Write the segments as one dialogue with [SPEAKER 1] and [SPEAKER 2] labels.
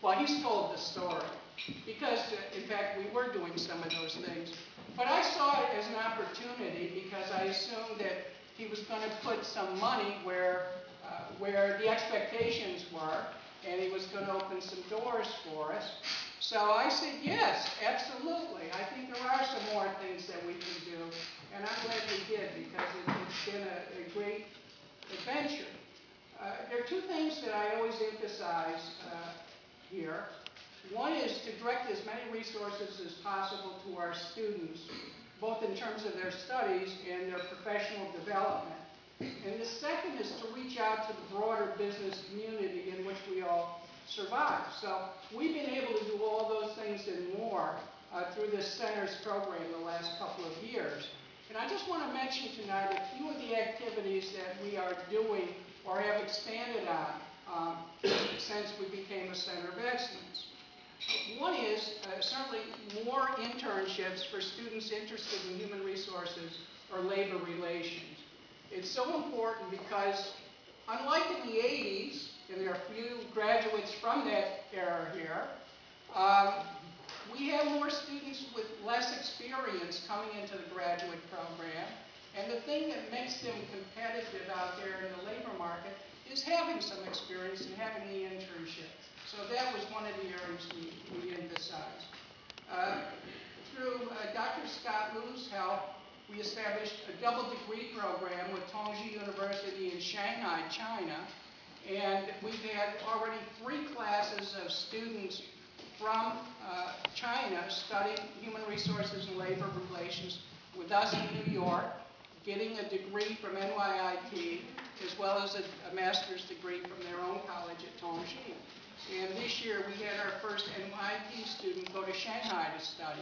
[SPEAKER 1] Well, he's told the story because, in fact, we were doing some of those things. But I saw it as an opportunity because I assumed that he was going to put some money where the expectations were, and he was going to open some doors for us. So I said, yes, absolutely. I think there are some more things that we can do, and I'm glad we did because it's been a great adventure. There are two things that I always emphasize here. One is to direct as many resources as possible to our students, both in terms of their studies and their professional development. And the second is to reach out to the broader business community in which we all survive. So we've been able to do all those things and more through this Centers program the last couple of years. And I just want to mention tonight a few of the activities that we are doing or have expanded on since we became a Center of Excellence. One is certainly more internships for students interested in human resources or labor relations. It's so important because, unlike in the 80s, and there are a few graduates from that era here, we have more students with less experience coming into the graduate program. And the thing that makes them competitive out there in the labor market is having some experience and having the internship. So that was one of the areas we emphasized. Through Dr. Scott Liu's help, we established a double degree program with Tongji University in Shanghai, China. And we've had already 3 classes of students from China studying human resources and labor relations with us in New York, getting a degree from NYIT, as well as a master's degree from their own college at Tongji. And this year we had our first NYIT student go to Shanghai to study.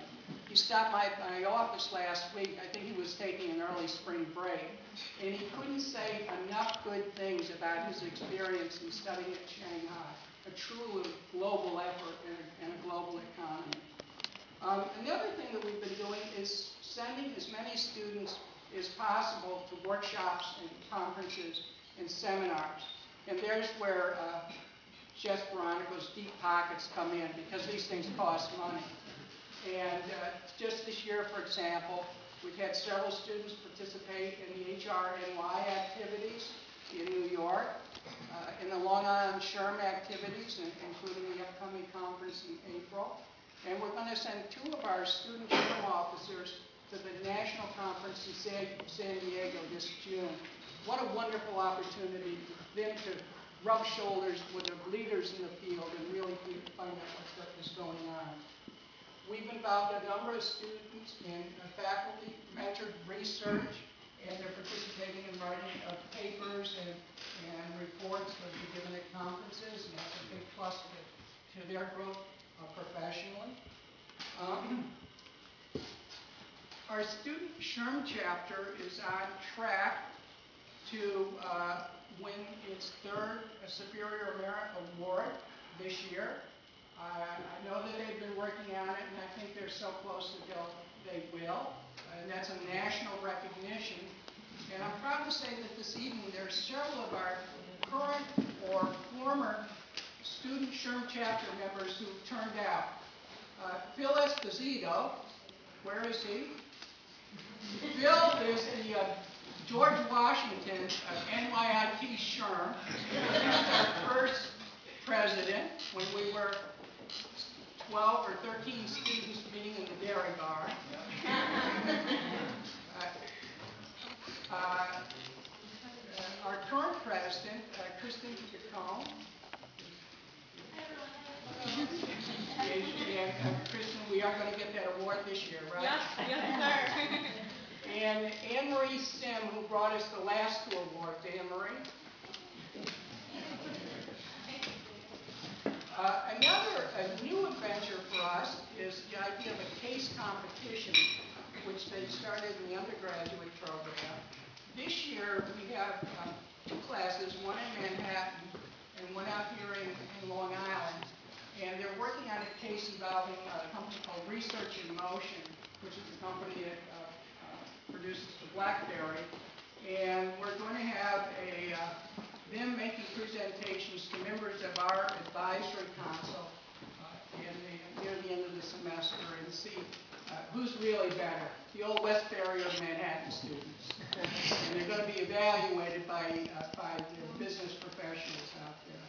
[SPEAKER 1] He stopped by my office last week. I think he was taking an early spring break. And he couldn't say enough good things about his experience in studying at Shanghai, a truly global effort and a global economy. Another thing that we've been doing is sending as many students as possible to workshops and conferences and seminars. And there's where Chef Veronica's deep pockets come in because these things cost money. And just this year, for example, we've had several students participate in the HRNY activities in New York, in the Long Island SHRM activities, including the upcoming conference in April. And we're going to send 2 of our student SHRM officers to the national conference in San Diego this June. What a wonderful opportunity for them to rub shoulders with the leaders in the field and really find out what is going on. We've involved a number of students in faculty mentored research, and they're participating in writing of papers and reports that will be given at conferences, and that's a big plus to their growth professionally. Our student SHRM chapter is on track to win its 3rd Superior Merit Award this year. I know that they've been working on it, and I think they're so close that they will. And that's a national recognition. And I'm proud to say that this evening there are several of our current or former student SHRM chapter members who have turned out. Phil Esposito, where is he? Phil is the George Washington NYIT SHRM. He was our first president when we were 12 or 13 students meeting in the dairy bar. Our current president, Kristen Chacon. And Kristen, we are going to get that award this year, right?
[SPEAKER 2] Yes, sir.
[SPEAKER 1] And Anne-Marie Sim, who brought us the last 2 awards. Anne-Marie. A new adventure for us is the idea of a case competition, which they started in the undergraduate program. This year we have 2 classes, one in Manhattan and one out here in Long Island. And they're working on a case involving a company called Research in Motion, which is a company that produces the BlackBerry. And we're going to have them making presentations to members of our advisory council near the end of the semester and see who's really better, the old West Barrier or Manhattan students. And they're going to be evaluated by the business professionals out there.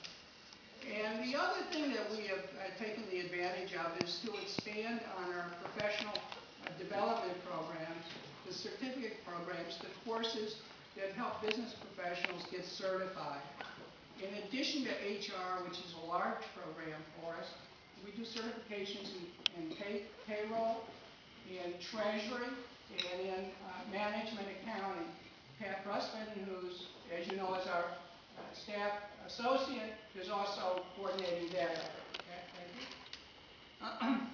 [SPEAKER 1] And the other thing that we have taken the advantage of is to expand on our professional development programs, the certificate programs, the courses that help business professionals get certified. In addition to HR, which is a large program for us, we do certifications in payroll, in treasury, and in management accounting. Pat Russman, who's, as you know, is our staff associate, is also coordinating that effort. Thank you.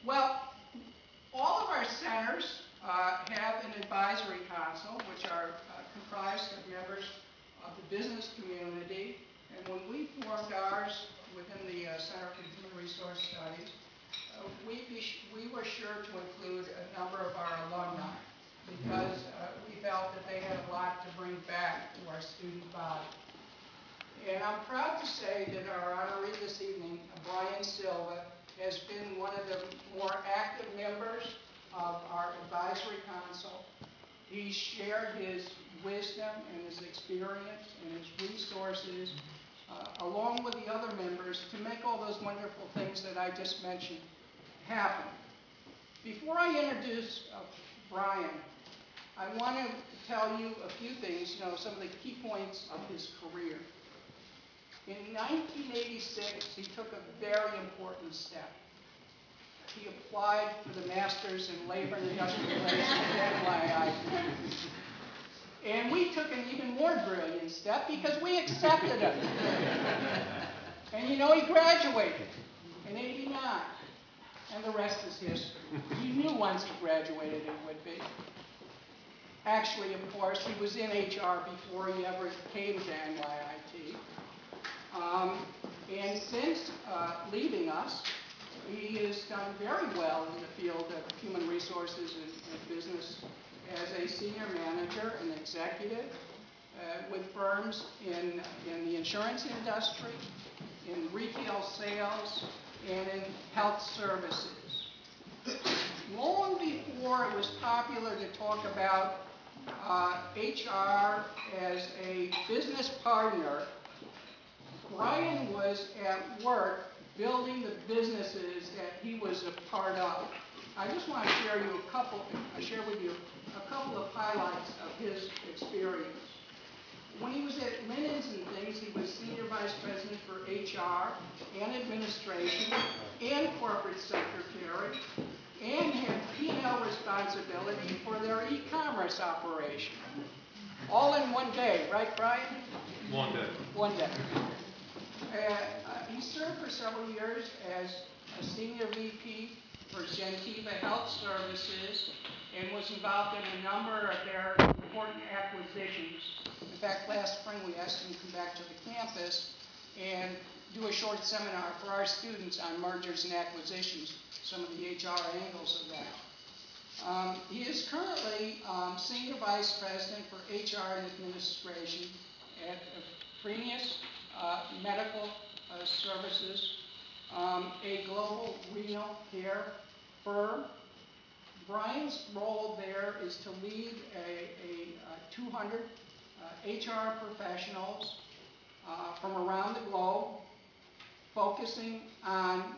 [SPEAKER 1] Well, all of our centers have an advisory council, which are comprised of members of the business community. And when we formed ours within the Center for Human Resource Studies, we were sure to include a number of our alumni because we felt that they had a lot to bring back to our student body. And I'm proud to say that our honoree this evening, Brian Silva, has been one of the more active members of our advisory council. He shared his wisdom and his experience and his resources along with the other members to make all those wonderful things that I just mentioned happen. Before I introduce Brian, I want to tell you a few things, some of the key points of his career. In 1986, he took a very important step. He applied for the Master's in Labor and Industrial Relations at NYI. And we took an even more brilliant step because we accepted him. And he graduated in '89. And the rest is history. He knew once he graduated it would be. Actually, of course, he was in HR before he ever came to NYIT. And since leaving us, he has done very well in the field of human resources and business as a senior manager and executive with firms in the insurance industry, in retail sales, and in health services. Long before it was popular to talk about HR as a business partner, Brian was at work building the businesses that he was a part of. I just want to share with you a couple of highlights of his experience. When he was at Linens and Things, he was Senior Vice President for HR and Administration and Corporate Secretary, and had P&L responsibility for their e-commerce operation. All in one day, right, Brian?
[SPEAKER 3] One day.
[SPEAKER 1] One day. He served for several years as a Senior VP for Gentiva Health Services and was involved in a number of their important acquisitions. In fact, last spring we asked him to come back to the campus and do a short seminar for our students on mergers and acquisitions, some of the HR angles of that. He is currently Senior Vice President for HR and Administration at Frenius Medical Services, a global renal care firm. Brian's role there is to lead a 200 HR professionals from around the globe, focusing on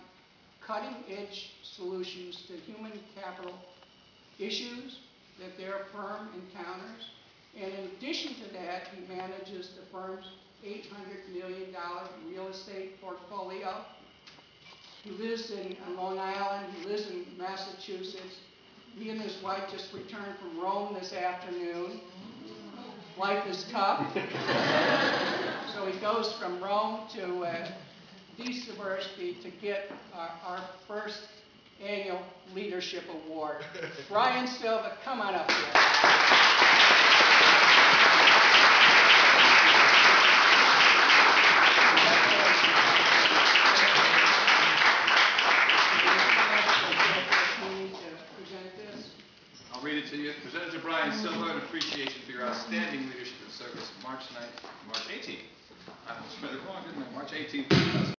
[SPEAKER 1] cutting-edge solutions to human capital issues that their firm encounters. And in addition to that, he manages the firm's $800 million real estate portfolio. He lives on Long Island. He lives in Massachusetts. He and his wife just returned from Rome this afternoon. Life is tough. So he goes from Rome to East University to get our first annual leadership award. Brian Silva, come on up here.
[SPEAKER 3] I'll read it to you. Presented to Brian Silva, an appreciation for your outstanding leadership and service, March 18th. I almost read it wrong, didn't I? March 18th, 2009.